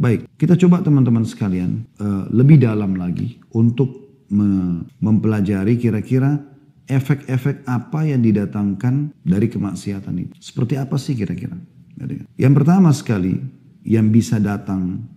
Baik, kita coba teman-teman sekalian lebih dalam lagi untuk mempelajari kira-kira efek-efek apa yang didatangkan dari kemaksiatan itu. Seperti apa sih kira-kira? Yang pertama sekali yang bisa datang,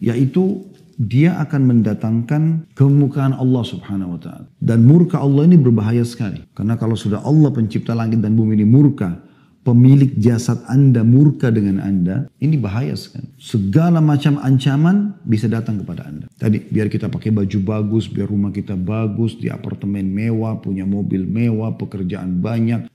yaitu dia akan mendatangkan kemurkaan Allah subhanahu wa ta'ala. Dan murka Allah ini berbahaya sekali. Karena kalau sudah Allah pencipta langit dan bumi ini murka, pemilik jasad Anda murka dengan Anda, ini bahaya sekali. Segala macam ancaman bisa datang kepada Anda. Tadi biar kita pakai baju bagus, biar rumah kita bagus, di apartemen mewah, punya mobil mewah, pekerjaan banyak,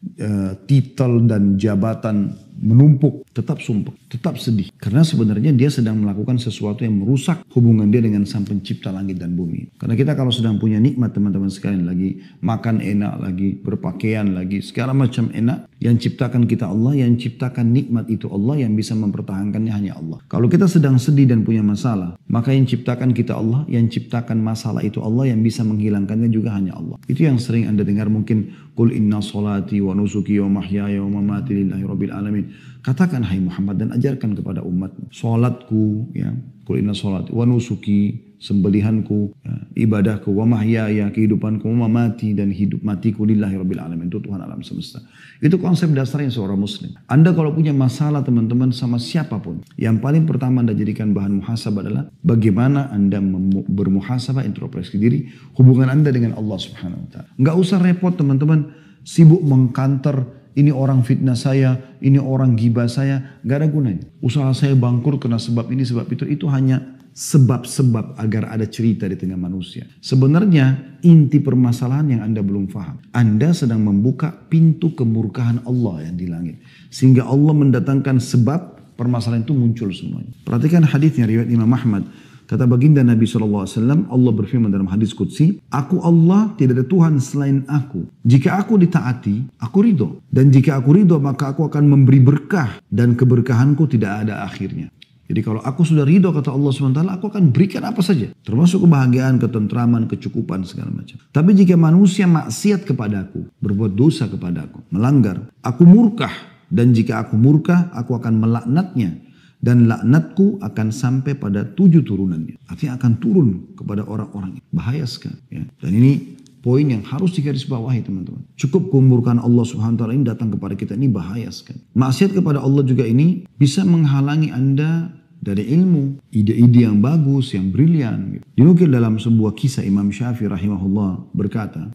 titel dan jabatan menumpuk, tetap sumpah, tetap sedih. Karena sebenarnya dia sedang melakukan sesuatu yang merusak hubungan dia dengan sang pencipta langit dan bumi. Karena kita kalau sedang punya nikmat teman-teman sekalian, lagi makan enak, lagi berpakaian, lagi segala macam enak, yang ciptakan kita Allah, yang ciptakan nikmat itu Allah, yang bisa mempertahankannya hanya Allah. Kalau kita sedang sedih dan punya masalah, maka yang ciptakan kita Allah, yang ciptakan masalah itu Allah, yang bisa menghilangkannya juga hanya Allah. Itu yang sering Anda dengar mungkin, Qul inna salati wa nusuki wa mahyaya wa mamati lillahi rabbil alamin. Katakan hai Muhammad dan ajarkan kepada umatmu. Salatku, ya, Qul inna salati wa nusuki, sembelihanku, ya, ibadahku, wa mahyaya, kehidupanku, wa mamati, dan hidup matiku lillahi rabbil alamin, itu Tuhan alam semesta. Itu konsep dasarnya seorang muslim. Anda kalau punya masalah teman-teman sama siapapun, yang paling pertama Anda jadikan bahan muhasabah adalah bagaimana Anda bermuhasabah, introspeksi diri, hubungan Anda dengan Allah subhanahu wa ta'ala. Nggak usah repot teman-teman, sibuk mengkanter, ini orang fitnah saya, ini orang gibah saya, gak ada gunanya. Usaha saya bangkrut karena sebab ini, sebab itu hanya sebab-sebab agar ada cerita di tengah manusia. Sebenarnya inti permasalahan yang Anda belum paham. Anda sedang membuka pintu kemurkaan Allah yang di langit. Sehingga Allah mendatangkan sebab permasalahan itu muncul semuanya. Perhatikan hadisnya riwayat Imam Ahmad. Kata baginda Nabi SAW, Allah berfirman dalam hadis Qudsi, Aku Allah, tidak ada Tuhan selain aku. Jika aku ditaati, aku ridho. Dan jika aku ridho, maka aku akan memberi berkah. Dan keberkahanku tidak ada akhirnya. Jadi kalau aku sudah ridho, kata Allah SWT, aku akan berikan apa saja. Termasuk kebahagiaan, ketentraman, kecukupan, segala macam. Tapi jika manusia maksiat kepadaku, berbuat dosa kepadaku, melanggar, aku murkah. Dan jika aku murkah, aku akan melaknatnya. Dan laknatku akan sampai pada 7 turunannya. Artinya akan turun kepada orang-orang. Bahaya sekali. Ya. Dan ini poin yang harus digarisbawahi teman-teman. Cukup kemurkaan Allah subhanahu wa ta'ala ini datang kepada kita. Ini bahaya sekali. Maksiat kepada Allah juga ini bisa menghalangi Anda dari ilmu. Ide-ide yang bagus, yang brilian. Gitu. Dinukil dalam sebuah kisah Imam Syafi'i rahimahullah berkata.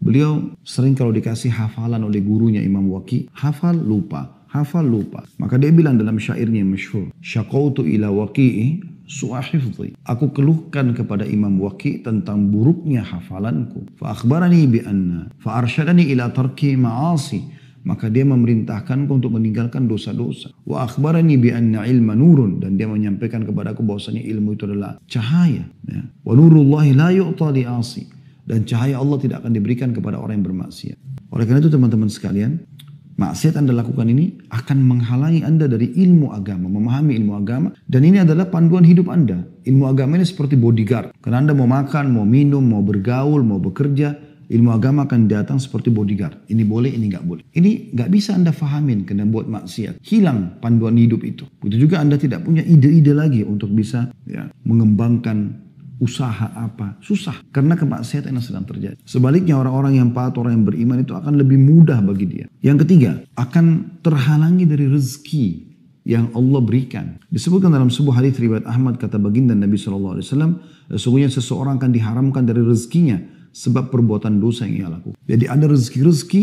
Beliau sering kalau dikasih hafalan oleh gurunya Imam Waqi. Hafal lupa. Hafal lupa. Maka dia bilang dalam syairnya yang masyhur, Syaqautu ila waqi'i su'a hifdhi. Aku keluhkan kepada Imam Waqi tentang buruknya hafalanku. Fa akhbarani bi anna fa arsyadani ila tarki ma'asi. Maka dia memerintahkanku untuk meninggalkan dosa-dosa. Wa akhbarani bi anna ilma nurun, dan dia menyampaikan kepadaku bahwasanya ilmu itu adalah cahaya, ya. Wa nurullahi la yu'ta li 'asi. Dan cahaya Allah tidak akan diberikan kepada orang yang bermaksiat. Oleh karena itu teman-teman sekalian, maksiat Anda lakukan ini akan menghalangi Anda dari ilmu agama, memahami ilmu agama. Dan ini adalah panduan hidup Anda. Ilmu agama ini seperti bodyguard. Karena Anda mau makan, mau minum, mau bergaul, mau bekerja, ilmu agama akan datang seperti bodyguard. Ini boleh, ini nggak boleh. Ini nggak bisa Anda fahamin karena buat maksiat. Hilang panduan hidup itu. Begitu juga Anda tidak punya ide-ide lagi untuk bisa mengembangkan usaha apa, susah karena kemaksiatan yang sedang terjadi. Sebaliknya orang-orang yang taat, orang yang beriman itu akan lebih mudah bagi dia. Yang ketiga, akan terhalangi dari rezeki yang Allah berikan. Disebutkan dalam sebuah hadis riwayat Ahmad, kata baginda Nabi SAW, sesungguhnya seseorang akan diharamkan dari rezekinya sebab perbuatan dosa yang ia lakukan. Jadi ada rezeki-rezeki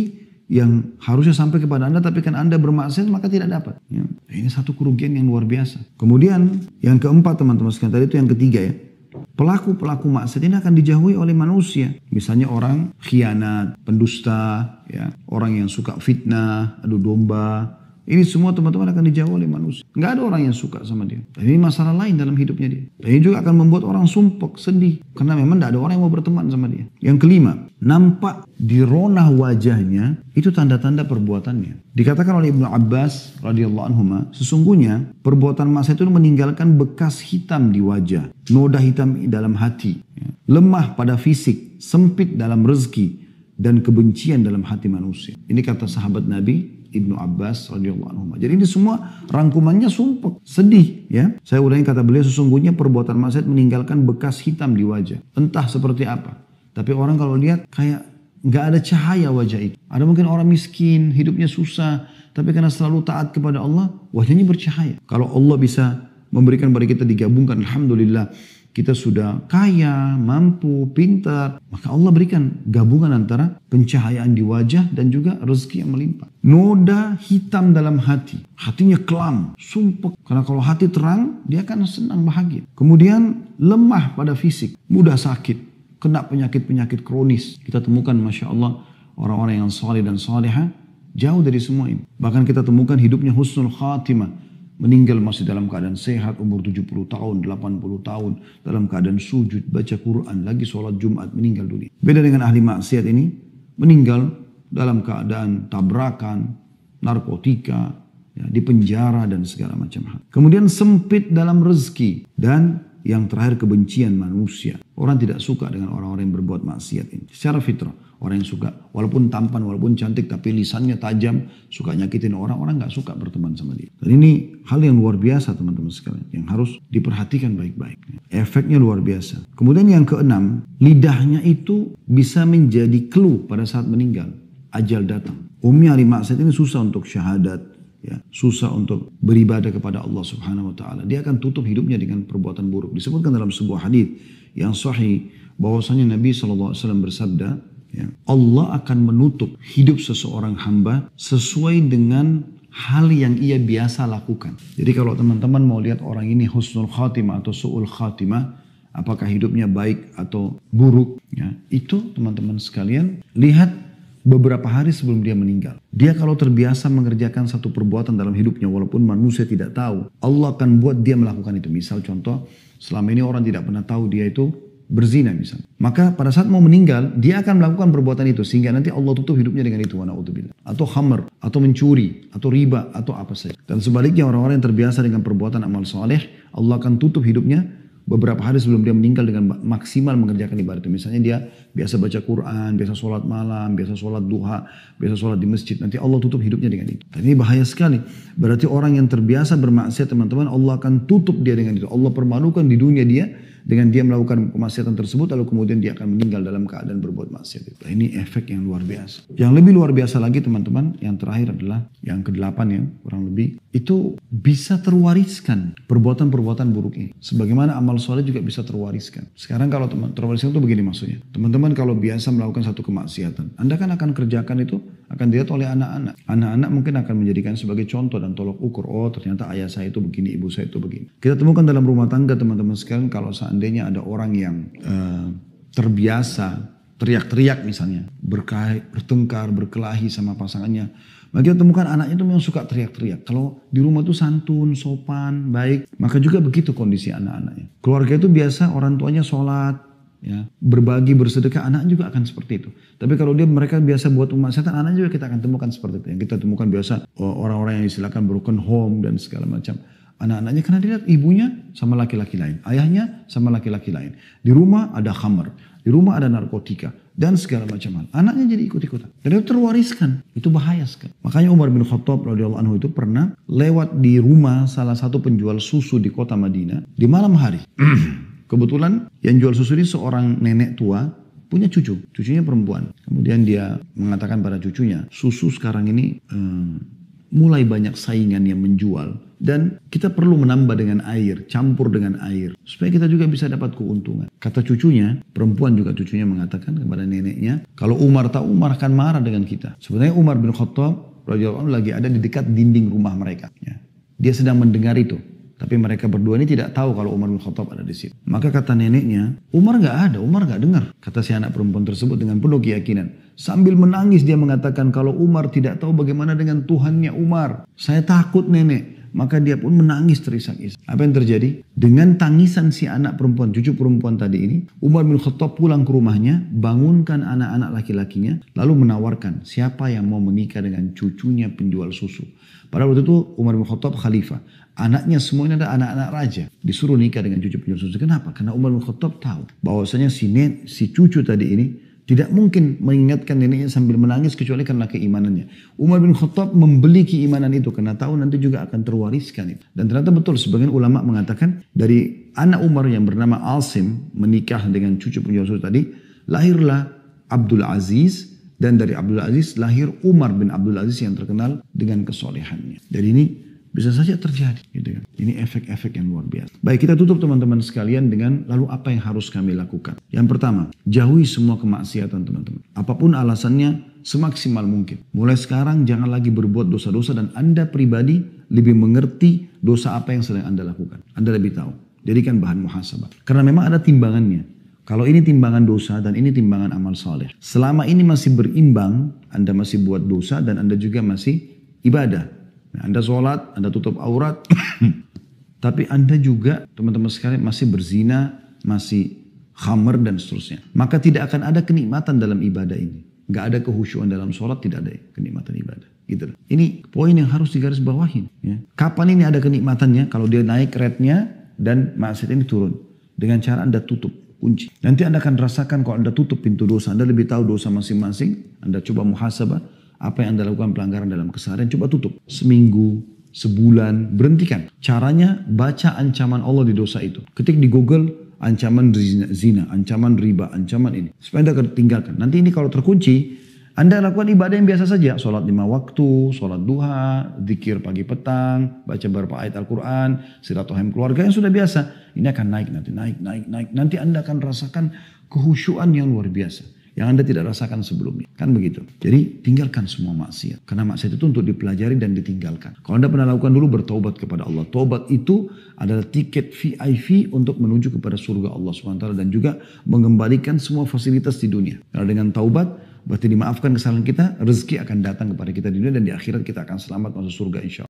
yang harusnya sampai kepada Anda, tapi kan Anda bermaksiat maka tidak dapat. Ya. Ini satu kerugian yang luar biasa. Kemudian yang keempat teman-teman sekalian, tadi itu yang ketiga ya. Pelaku-pelaku maksiat ini akan dijauhi oleh manusia. Misalnya orang khianat, pendusta, ya, orang yang suka fitnah, adu domba. Ini semua teman-teman akan dijauhi oleh manusia. Nggak ada orang yang suka sama dia. Dan ini masalah lain dalam hidupnya dia. Dan ini juga akan membuat orang sumpek, sedih. Karena memang nggak ada orang yang mau berteman sama dia. Yang kelima, nampak di ronah wajahnya itu tanda-tanda perbuatannya. Dikatakan oleh Ibnu Abbas radhiyallahu anhuma, sesungguhnya perbuatan maksiat itu meninggalkan bekas hitam di wajah, noda hitam dalam hati, lemah pada fisik, sempit dalam rezeki, dan kebencian dalam hati manusia. Ini kata sahabat Nabi Ibnu Abbas radhiyallahu anhu. Jadi ini semua rangkumannya sumpek, sedih ya. Saya ulangi kata beliau, sesungguhnya perbuatan maksiat meninggalkan bekas hitam di wajah. Entah seperti apa. Tapi orang kalau lihat kayak nggak ada cahaya wajah itu. Ada mungkin orang miskin, hidupnya susah, tapi karena selalu taat kepada Allah, wajahnya bercahaya. Kalau Allah bisa memberikan pada kita digabungkan, alhamdulillah, kita sudah kaya, mampu, pintar, maka Allah berikan gabungan antara pencahayaan di wajah dan juga rezeki yang melimpah. Noda hitam dalam hati, hatinya kelam, sumpek. Karena kalau hati terang, dia akan senang, bahagia. Kemudian lemah pada fisik, mudah sakit, kena penyakit-penyakit kronis. Kita temukan, Masya Allah, orang-orang yang saleh dan salihah jauh dari semua ini. Bahkan kita temukan hidupnya husnul khatimah. Meninggal masih dalam keadaan sehat, umur 70 tahun, 80 tahun. Dalam keadaan sujud, baca Quran, lagi sholat Jumat, meninggal dunia. Beda dengan ahli maksiat ini, meninggal dalam keadaan tabrakan, narkotika, ya, di penjara dan segala macam hal. Kemudian sempit dalam rezeki. Dan yang terakhir kebencian manusia. Orang tidak suka dengan orang-orang yang berbuat maksiat ini. Secara fitrah. Orang yang suka, walaupun tampan, walaupun cantik, tapi lisannya tajam, suka nyakitin orang gak suka berteman sama dia. Dan ini hal yang luar biasa teman-teman sekalian, yang harus diperhatikan baik-baik. Efeknya luar biasa. Kemudian yang keenam, lidahnya itu bisa menjadi clue pada saat meninggal. Ajal datang. Umumnya ahli maksiat ini susah untuk syahadat, ya, susah untuk beribadah kepada Allah Subhanahu wa taala. Dia akan tutup hidupnya dengan perbuatan buruk. Disebutkan dalam sebuah hadis yang sahih bahwasanya Nabi SAW bersabda, ya, Allah akan menutup hidup seseorang hamba sesuai dengan hal yang ia biasa lakukan. Jadi kalau teman-teman mau lihat orang ini husnul khatimah atau su'ul khatimah, apakah hidupnya baik atau buruk, ya, itu teman-teman sekalian lihat beberapa hari sebelum dia meninggal. Dia kalau terbiasa mengerjakan satu perbuatan dalam hidupnya walaupun manusia tidak tahu, Allah akan buat dia melakukan itu. Misal contoh, selama ini orang tidak pernah tahu dia itu berzina misalnya. Maka pada saat mau meninggal, dia akan melakukan perbuatan itu. Sehingga nanti Allah tutup hidupnya dengan itu. Atau khamr, atau mencuri, atau riba, atau apa saja. Dan sebaliknya orang-orang yang terbiasa dengan perbuatan amal soleh, Allah akan tutup hidupnya beberapa hari sebelum dia meninggal dengan maksimal mengerjakan ibadah itu. Misalnya dia biasa baca Quran, biasa sholat malam, biasa sholat duha, biasa sholat di masjid. Nanti Allah tutup hidupnya dengan itu. Dan ini bahaya sekali. Berarti orang yang terbiasa bermaksiat teman-teman, Allah akan tutup dia dengan itu. Allah permalukan di dunia dia dengan dia melakukan kemaksiatan tersebut, lalu kemudian dia akan meninggal dalam keadaan berbuat maksiat itu. Nah, ini efek yang luar biasa. Yang lebih luar biasa lagi teman-teman, yang terakhir adalah yang ke-8 ya, kurang lebih. Itu bisa terwariskan perbuatan-perbuatan buruk ini. Sebagaimana amal soleh juga bisa terwariskan. Sekarang kalau terwariskan itu begini maksudnya. Teman-teman kalau biasa melakukan satu kemaksiatan, Anda kan akan kerjakan itu, akan dilihat oleh anak-anak. Anak-anak mungkin akan menjadikan sebagai contoh dan tolok ukur. Oh ternyata ayah saya itu begini, ibu saya itu begini. Kita temukan dalam rumah tangga teman-teman sekalian, kalau seandainya ada orang yang terbiasa teriak-teriak misalnya, bertengkar, berkelahi sama pasangannya, maka kita temukan anaknya itu memang suka teriak-teriak. Kalau di rumah itu santun, sopan, baik, maka juga begitu kondisi anak-anaknya. Keluarga itu biasa orang tuanya sholat, ya, berbagi, bersedekah, anak juga akan seperti itu. Tapi kalau mereka biasa buat kemaksiatan, anak juga kita akan temukan seperti itu. Yang kita temukan biasa orang-orang yang istilahkan broken home dan segala macam. Anak-anaknya karena dilihat ibunya sama laki-laki lain, ayahnya sama laki-laki lain. Di rumah ada khamr, di rumah ada narkotika dan segala macam hal. Anaknya jadi ikut-ikutan. Dan itu terwariskan. Itu bahaya sekali. Makanya Umar bin Khattab radhiyallahu anhu itu pernah lewat di rumah salah satu penjual susu di kota Madinah di malam hari. Kebetulan yang jual susu ini seorang nenek tua punya cucu, cucunya perempuan. Kemudian dia mengatakan pada cucunya, susu sekarang ini mulai banyak saingan yang menjual. Dan kita perlu menambah dengan air, campur dengan air. Supaya kita juga bisa dapat keuntungan. Kata cucunya, perempuan juga cucunya mengatakan kepada neneknya, kalau Umar tahu, Umar akan marah dengan kita. Sebenarnya Umar bin Khattab radhiyallahu anhu lagi ada di dekat dinding rumah mereka. Ya. Dia sedang mendengar itu. Tapi mereka berdua ini tidak tahu kalau Umar bin Khattab ada di situ. Maka kata neneknya, Umar gak ada, Umar gak dengar. Kata si anak perempuan tersebut dengan penuh keyakinan. Sambil menangis dia mengatakan, kalau Umar tidak tahu bagaimana dengan Tuhannya Umar. Saya takut nenek. Maka dia pun menangis terisak-isak. Apa yang terjadi? Dengan tangisan si anak perempuan, cucu perempuan tadi ini, Umar bin Khattab pulang ke rumahnya, bangunkan anak-anak laki-lakinya, lalu menawarkan siapa yang mau menikah dengan cucunya penjual susu. Pada waktu itu Umar bin Khattab khalifah. Anaknya semuanya ada anak-anak raja. Disuruh nikah dengan cucu penjual susu. Kenapa? Karena Umar bin Khattab tahu bahwasanya si cucu tadi ini Tidak mungkin mengingatkan neneknya sambil menangis kecuali karena keimanannya. Umar bin Khattab membeli keimanan itu karena tahu nanti juga akan terwariskan itu. Dan ternyata betul sebagian ulama mengatakan dari anak Umar yang bernama Asim menikah dengan cucu punya Rasul tadi, lahirlah Abdul Aziz, dan dari Abdul Aziz lahir Umar bin Abdul Aziz yang terkenal dengan kesolehannya. Jadi ini bisa saja terjadi, gitu kan. Ini efek-efek yang luar biasa. Baik, kita tutup teman-teman sekalian dengan lalu apa yang harus kami lakukan. Yang pertama, jauhi semua kemaksiatan teman-teman. Apapun alasannya, semaksimal mungkin. Mulai sekarang jangan lagi berbuat dosa-dosa dan Anda pribadi lebih mengerti dosa apa yang sedang Anda lakukan. Anda lebih tahu. Jadikan bahan muhasabah. Karena memang ada timbangannya. Kalau ini timbangan dosa dan ini timbangan amal saleh. Selama ini masih berimbang, Anda masih buat dosa dan Anda juga masih ibadah. Nah, Anda sholat, Anda tutup aurat, tapi Anda juga teman-teman sekalian masih berzina, masih khamr dan seterusnya. Maka tidak akan ada kenikmatan dalam ibadah ini. Gak ada kehusyuan dalam sholat, tidak ada kenikmatan ibadah. Gitu. Ini poin yang harus digarisbawahi. Ya. Kapan ini ada kenikmatannya? Kalau dia naik rate-nya dan maksiat ini turun. Dengan cara Anda tutup, kunci. Nanti Anda akan rasakan kalau Anda tutup pintu dosa. Anda lebih tahu dosa masing-masing. Anda coba muhasabah. Apa yang Anda lakukan pelanggaran dalam keseharian, coba tutup. Seminggu, sebulan, berhentikan. Caranya baca ancaman Allah di dosa itu. Ketik di Google ancaman zina, ancaman riba, ancaman ini. Supaya Anda tinggalkan. Nanti ini kalau terkunci, Anda lakukan ibadah yang biasa saja. Sholat 5 waktu, sholat duha, zikir pagi petang, baca beberapa ayat Al-Quran, silaturahim keluarga yang sudah biasa. Ini akan naik nanti, naik. Nanti Anda akan rasakan kehusyuan yang luar biasa. Yang Anda tidak rasakan sebelumnya. Kan begitu. Jadi tinggalkan semua maksiat. Karena maksiat itu untuk dipelajari dan ditinggalkan. Kalau Anda pernah lakukan dulu, bertaubat kepada Allah. Taubat itu adalah tiket VIP untuk menuju kepada surga Allah SWT. Dan juga mengembalikan semua fasilitas di dunia. Karena dengan taubat, berarti dimaafkan kesalahan kita, rezeki akan datang kepada kita di dunia. Dan di akhirat kita akan selamat masuk surga insya Allah.